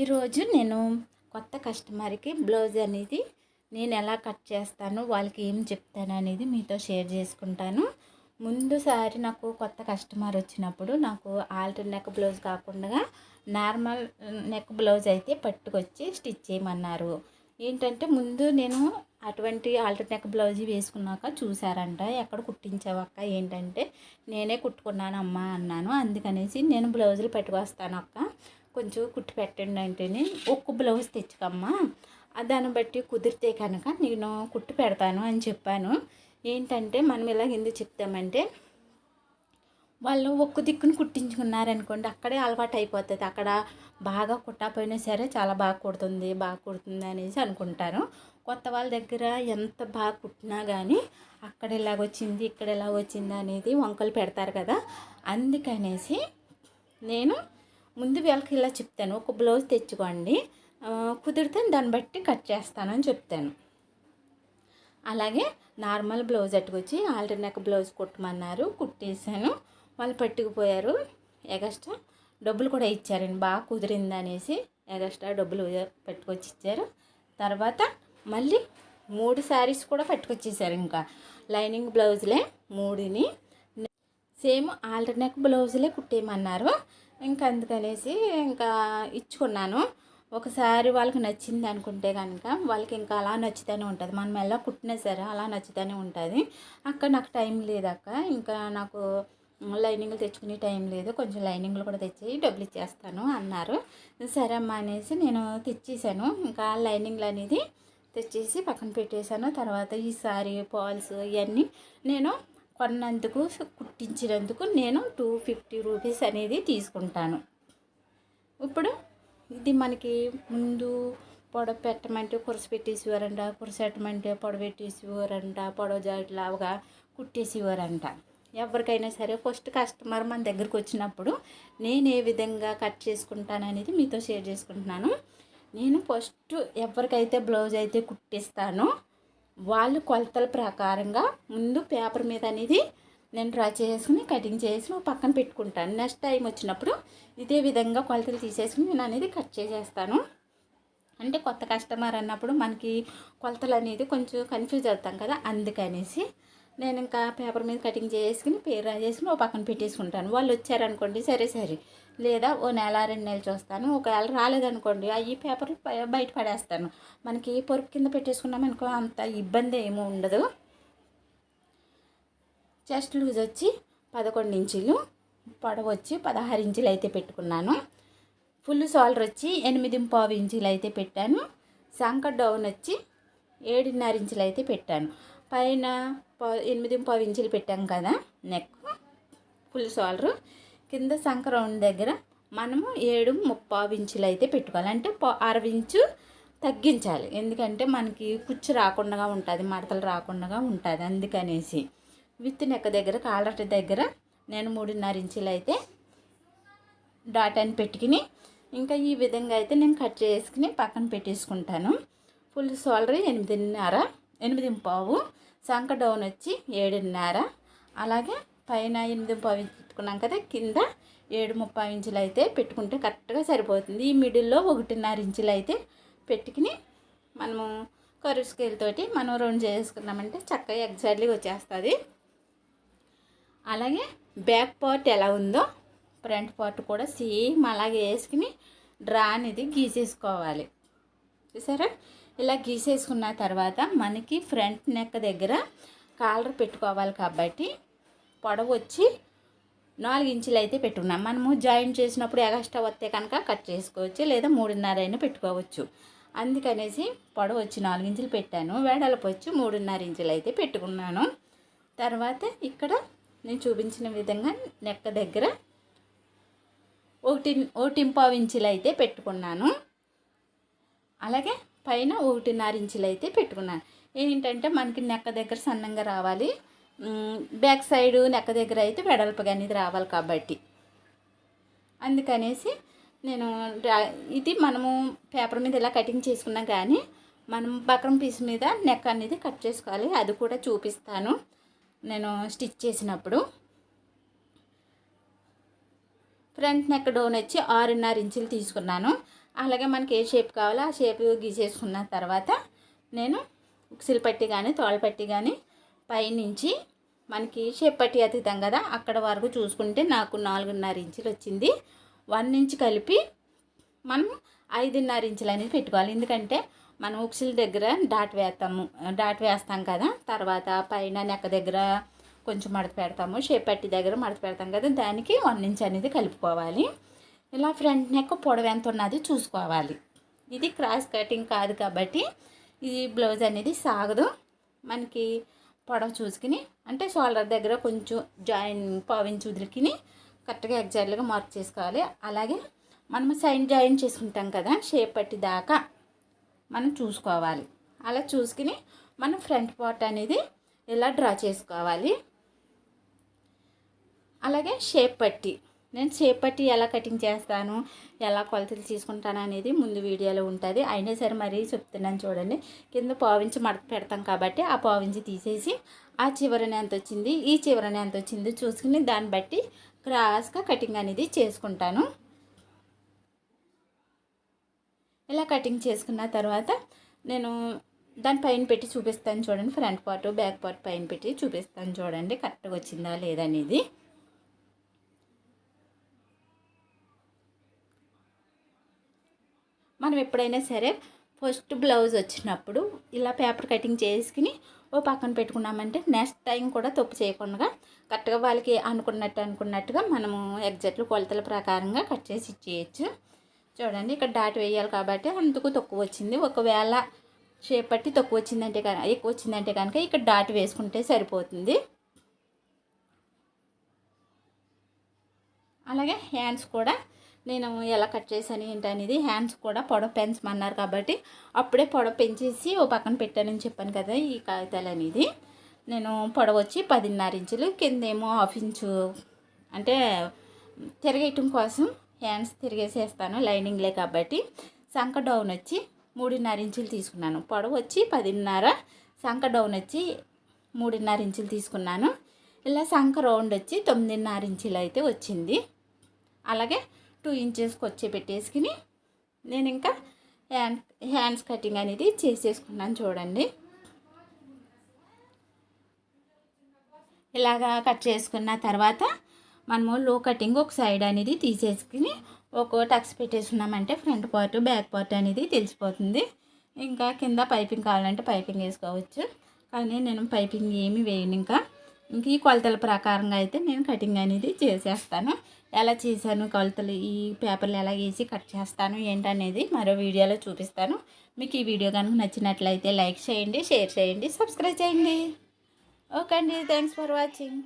ఈరోజు నేను కొత్త కస్టమర్కి బ్లౌజ్ అనేది నేను ఎలా కట్ చేస్తాను, వాళ్ళకి ఏం చెప్తాను అనేది మీతో షేర్ చేసుకుంటాను. ముందుసారి నాకు కొత్త కస్టమర్ వచ్చినప్పుడు నాకు ఆల్టర్ నెక్ బ్లౌజ్ కాకుండా నార్మల్ నెక్ బ్లౌజ్ అయితే పట్టుకొచ్చి స్టిచ్ చేయమన్నారు. ఏంటంటే ముందు నేను అటువంటి ఆల్టర్ నెక్ బ్లౌజ్ వేసుకున్నాక చూసారంట, ఎక్కడ కుట్టించావక్క ఏంటంటే నేనే కుట్టుకున్నాను అమ్మా అన్నాను. అందుకనేసి నేను బ్లౌజులు పెట్టుకొస్తాను అక్క, కొంచెం కుట్టి పెట్టండి అంటేనే ఒక్క బ్లౌజ్ తెచ్చుకమ్మా, దాన్ని బట్టి కుదిరితే కనుక నేను కుట్టి పెడతాను అని చెప్పాను. ఏంటంటే మనం ఇలా ఎందుకు చెప్తామంటే వాళ్ళు ఒక్క దిక్కును కుట్టించుకున్నారనుకోండి, అక్కడే అలవాటు అయిపోతుంది. అక్కడ బాగా కుట్టకపోయినా సరే చాలా బాగా కుడుతుంది అనేసి అనుకుంటారు. కొత్త వాళ్ళ దగ్గర ఎంత బాగా కుట్టినా కానీ అక్కడ ఎలాగొచ్చింది ఇక్కడ ఎలాగొచ్చింది అనేది వంకలు పెడతారు కదా. అందుకనేసి నేను ముందు వీళ్ళకి ఇలా చెప్తాను, ఒక బ్లౌజ్ తెచ్చుకోండి, కుదిరితే దాన్ని బట్టి కట్ చేస్తానని చెప్తాను. అలాగే నార్మల్ బ్లౌజ్ అట్టుకొచ్చి ఆల్టర్ నెక్ బ్లౌజ్ కుట్టమన్నారు, కుట్టేసాను. వాళ్ళు పట్టుకుపోయారు, ఎగస్ట్రా డబ్బులు కూడా ఇచ్చారండి. బాగా కుదిరింది అనేసి ఎగస్ట్రా డబ్బులు పట్టుకొచ్చి ఇచ్చారు. తర్వాత మళ్ళీ 3 శారీస్ కూడా పట్టుకొచ్చేసారు. ఇంకా లైనింగ్ బ్లౌజులే 3ని సేమ్ ఆల్టర్ నెక్ బ్లౌజులే కుట్టేయమన్నారు. ఇంకా అందుకనేసి ఇంకా ఇచ్చుకున్నాను. ఒకసారి వాళ్ళకి నచ్చింది అనుకుంటే కనుక వాళ్ళకి ఇంకా అలా నచ్చుతూనే ఉంటుంది. మనం ఎలా కుట్టినా సరే అలా నచ్చుతూనే ఉంటుంది. అక్క నాకు టైం లేదక్క, ఇంకా నాకు లైనింగ్లు తెచ్చుకునే టైం లేదు, కొంచెం లైనింగ్లు కూడా తెచ్చి డబ్బులు ఇచ్చేస్తాను అన్నారు. సరే అమ్మా అనేసి నేను తెచ్చేసాను. ఇంకా లైనింగ్లు అనేది తెచ్చేసి పక్కన పెట్టేశాను. తర్వాత ఈ సారీ పాల్స్ ఇవన్నీ నేను కొన్నందుకు కుట్టించినందుకు నేను 250 రూపీస్ అనేది తీసుకుంటాను. ఇప్పుడు ఇది మనకి ముందు పొడవ పెట్టమంటే కురస పెట్టేసేవారంట, కురసెట్టమంటే పొడవ పెట్టేసేవారంట, పొడవ జాకెట్లాగా కుట్టేసేవారంట. ఎవరికైనా సరే ఫస్ట్ కస్టమర్ మన దగ్గరికి వచ్చినప్పుడు నేను ఏ విధంగా కట్ చేసుకుంటాను అనేది మీతో షేర్ చేసుకుంటున్నాను. నేను ఫస్ట్ ఎవరికైతే బ్లౌజ్ అయితే కుట్టిస్తానో వాళ్ళు కొలతల ప్రకారంగా ముందు పేపర్ మీద అనేది నేను డ్రా చేసుకుని కటింగ్ చేసి పక్కన పెట్టుకుంటాను. నెక్స్ట్ టైం వచ్చినప్పుడు ఇదే విధంగా కొలతలు తీసేసుకుని నేను అనేది కట్ చేసేస్తాను. అంటే కొత్త కస్టమర్ అన్నప్పుడు మనకి కొలతలు అనేది కొంచెం కన్ఫ్యూజ్ అవుతాం కదా. అందుకనేసి నేను ఇంకా పేపర్ మీద కటింగ్ చేసుకుని పేరు డ్రా చేసుకుని పక్కన పెట్టేసుకుంటాను. వాళ్ళు వచ్చారనుకోండి సరే, లేదా ఓ నెల 2 నెలలు చూస్తాను. ఒకవేళ రాలేదనుకోండి ఈ పేపర్లు బయట పడేస్తాను. మనకి పొరుపు కింద పెట్టేసుకున్నాం అనుకో అంత ఇబ్బంది ఏమీ ఉండదు. చెస్ట్ లూజ్ వచ్చి 11 ఇంచులు, పొడవు వచ్చి 16 ఇంచులు అయితే పెట్టుకున్నాను. ఫుల్ షోల్డర్ వచ్చి 8.5 ఇంచులు అయితే పెట్టాను. సంక డౌన్ వచ్చి 7.5 ఇంచులు అయితే పెట్టాను. పైన 8.5 ఇంచులు పెట్టాం కదా నెక్ ఫుల్ షోల్డర్, కింద సంక రౌండ్ దగ్గర మనము 7.5 ఇంచులు అయితే పెట్టుకోవాలి. అంటే 60 ఇంచు తగ్గించాలి, ఎందుకంటే మనకి కుచ్చు రాకుండా ఉంటుంది, మడతలు రాకుండా ఉంటుంది. అందుకనేసి విత్ నెక్ దగ్గర కాలర్ దగ్గర నేను 3.5 ఇంచులు అయితే డాట్ అని పెట్టుకుని ఇంకా ఈ విధంగా అయితే నేను కట్ చేసుకుని పక్కన పెట్టేసుకుంటాను. ఫుల్ షోల్డర్ 8.5, సంక డౌన్ వచ్చి 7.5, అలాగే పైన 8.5 పెట్టుకున్నాం కదా, కింద 7.5 ఇంచులు అయితే పెట్టుకుంటే కరెక్ట్గా సరిపోతుంది. ఈ మిడిల్లో 1.5 ఇంచులు అయితే పెట్టుకుని మనము కర్వ్ స్కేల్ తోటి మనం రౌండ్ చేసుకున్నామంటే చక్కగా ఎగ్జాక్ట్లీగా వచ్చేస్తుంది. అలాగే బ్యాక్ పార్ట్ ఎలా ఉందో ఫ్రంట్ పార్ట్ కూడా సేమ్ అలాగే వేసుకుని డ్రా అనేది గీసేసుకోవాలి. చూసారా, ఇలా గీసేసుకున్న తర్వాత మనకి ఫ్రంట్ నెక్ దగ్గర కాలర్ పెట్టుకోవాలి కాబట్టి పొడవు వచ్చి 4 ఇంచులు అయితే పెట్టుకున్నాం. మనము జాయింట్ చేసినప్పుడు ఎగస్ట్రా వస్తే కనుక కట్ చేసుకోవచ్చు, లేదా 3.5 అయినా పెట్టుకోవచ్చు. అందుకనేసి పొడవు వచ్చి 4 ఇంచులు పెట్టాను, వెడల్పు వచ్చి 3.5 ఇంచులు అయితే పెట్టుకున్నాను. తర్వాత ఇక్కడ నేను చూపించిన విధంగా నెక్ దగ్గర 1.5 ఇంచులు అయితే పెట్టుకున్నాను. అలాగే పైన 1.5 ఇంచులు అయితే పెట్టుకున్నాను. ఏంటంటే మనకి నెక్ దగ్గర సన్నంగా రావాలి, బ్యాక్ సైడ్ నెక్ దగ్గర అయితే వెడల్పుగా అనేది రావాలి కాబట్టి అందుకనేసి నేను ఇది మనము పేపర్ మీద ఇలా కటింగ్ చేసుకున్నా కానీ మనం బక్రం పీస్ మీద నెక్ అనేది కట్ చేసుకోవాలి. అది కూడా చూపిస్తాను నేను స్టిచ్ చేసినప్పుడు. ఫ్రంట్ నెక్ డౌన్ వచ్చి 6.5 ఇంచులు తీసుకున్నాను. అలాగే మనకి ఏ షేప్ కావాలో ఆ షేప్ గీసేసుకున్న తర్వాత నేను ఉక్సిల్ పట్టి కానీ తోల పట్టి కానీ పైనుంచి మనకి షేప్ పట్టి అతుకుతాం కదా అక్కడ వరకు చూసుకుంటే నాకు 4.5 ఇంచులు వచ్చింది. 1 ఇంచ్ కలిపి మనం 5.5 ఇంచులు అనేది పెట్టుకోవాలి. ఎందుకంటే మనం ఉక్సిల్ దగ్గర డాట్ వేస్తాం కదా, తర్వాత పైన నెక్క దగ్గర కొంచెం మడత పెడతాము, షేప్ పట్టి దగ్గర మడత పెడతాం కదా, దానికి 1 ఇంచ్ అనేది కలుపుకోవాలి. ఇలా ఫ్రంట్ నెక్ పొడవు ఎంత ఉన్నది చూసుకోవాలి. ఇది క్రాస్ కటింగ్ కాదు కాబట్టి ఇది బ్లౌజ్ అనేది సాగదు. మనకి పొడవు చూసుకుని అంటే షోల్డర్ దగ్గర కొంచెం పావించి వదిలికిని కరెక్ట్గా ఎగ్జాక్ట్గా మార్క్ చేసుకోవాలి. అలాగే మనం సైడ్ జాయిన్ చేసుకుంటాం కదా, షేప్ పట్టి దాకా మనం చూసుకోవాలి. అలా చూసుకుని మనం ఫ్రంట్ పార్ట్ అనేది ఇలా డ్రా చేసుకోవాలి. అలాగే షేప్ పట్టి, నేను షేప్ పట్టి ఎలా కటింగ్ చేస్తాను, ఎలా కొలతలు తీసుకుంటాను అనేది ముందు వీడియోలో ఉంటుంది. అయినా సరే మరీ చెప్తున్నాను చూడండి. కింద పావించి మడత పెడతాం కాబట్టి ఆ పావించి తీసేసి ఆ చివరన ఎంత వచ్చింది, ఈ చివరన ఎంత వచ్చింది చూసుకుని దాన్ని బట్టి క్రాస్గా కటింగ్ అనేది చేసుకుంటాను. ఇలా కటింగ్ చేసుకున్న తర్వాత నేను దానిపైన పెట్టి చూపిస్తాను చూడండి. ఫ్రంట్ పార్ట్ బ్యాక్ పార్ట్ పైన పెట్టి చూపిస్తాను చూడండి కరెక్ట్గా వచ్చిందా లేదనేది. మనం ఎప్పుడైనా సరే ఫస్ట్ బ్లౌజ్ వచ్చినప్పుడు ఇలా పేపర్ కటింగ్ చేసుకుని ఓ పక్కన పెట్టుకున్నామంటే నెక్స్ట్ టైం కూడా తప్పు చేయకుండా కరెక్ట్గా వాళ్ళకి అనుకున్నట్టుగా మనము ఎగ్జాక్ట్ కొలతల ప్రకారంగా కట్ చేసి ఇచ్చేయచ్చు. చూడండి ఇక్కడ డాట్ వేయాలి కాబట్టి అందుకు తక్కువ వచ్చింది. ఒకవేళ షేప్ పట్టి తక్కువ వచ్చిందంటే ఎక్కువ వచ్చిందంటే కనుక ఇక్కడ డాట్ వేసుకుంటే సరిపోతుంది. అలాగే హ్యాండ్స్ కూడా నేను ఎలా కట్ చేశాను ఏంటనేది, హ్యాండ్స్ కూడా పొడవు పెంచమన్నారు కాబట్టి అప్పుడే పొడవు పెంచేసి ఓ పక్కన పెట్టానని చెప్పాను కదా. ఈ కాగితాలు అనేది నేను పొడవు వచ్చి 10.5 ఇంచులు, కిందేమో 1/2 ఇంచు అంటే తిరగేయటం కోసం హ్యాండ్స్ తిరిగేసేస్తాను లైనింగ్లే కాబట్టి. సంక డౌన్ వచ్చి 3.5 ఇంచులు తీసుకున్నాను. పొడవు వచ్చి 10.5, సంక డౌన్ వచ్చి 3.5 ఇంచులు తీసుకున్నాను. ఇలా సంక రౌండ్ వచ్చి 9.5 ఇంచులు అయితే వచ్చింది. అలాగే 2 ఇంచెస్కి వచ్చి పెట్టేసుకుని నేను ఇంకా హ్యాండ్స్ కటింగ్ అనేది చేసేసుకున్నాను చూడండి. ఇలాగా కట్ చేసుకున్న తర్వాత మనము లో కటింగ్ ఒక సైడ్ అనేది తీసేసుకుని ఒక టక్స్ పెట్టేసుకున్నామంటే ఫ్రంట్ పార్ట్ బ్యాక్ పార్ట్ అనేది తెలిసిపోతుంది. ఇంకా కింద పైపింగ్ కావాలంటే పైపింగ్ వేసుకోవచ్చు, కానీ నేను పైపింగ్ ఏమి వేయను. ఇంకా ఈ కొలతల ప్రకారంగా అయితే నేను కటింగ్ అనేది చేసేస్తాను. ఎలా చేశాను కొలతలు, ఈ పేపర్లు ఎలా వేసి కట్ చేస్తాను ఏంటనేది మరో వీడియోలో చూపిస్తాను. మీకు ఈ వీడియో కనుక నచ్చినట్లయితే లైక్ చేయండి, షేర్ చేయండి, సబ్స్క్రైబ్ చేయండి. ఓకే అండి, థ్యాంక్స్ ఫర్ వాచింగ్.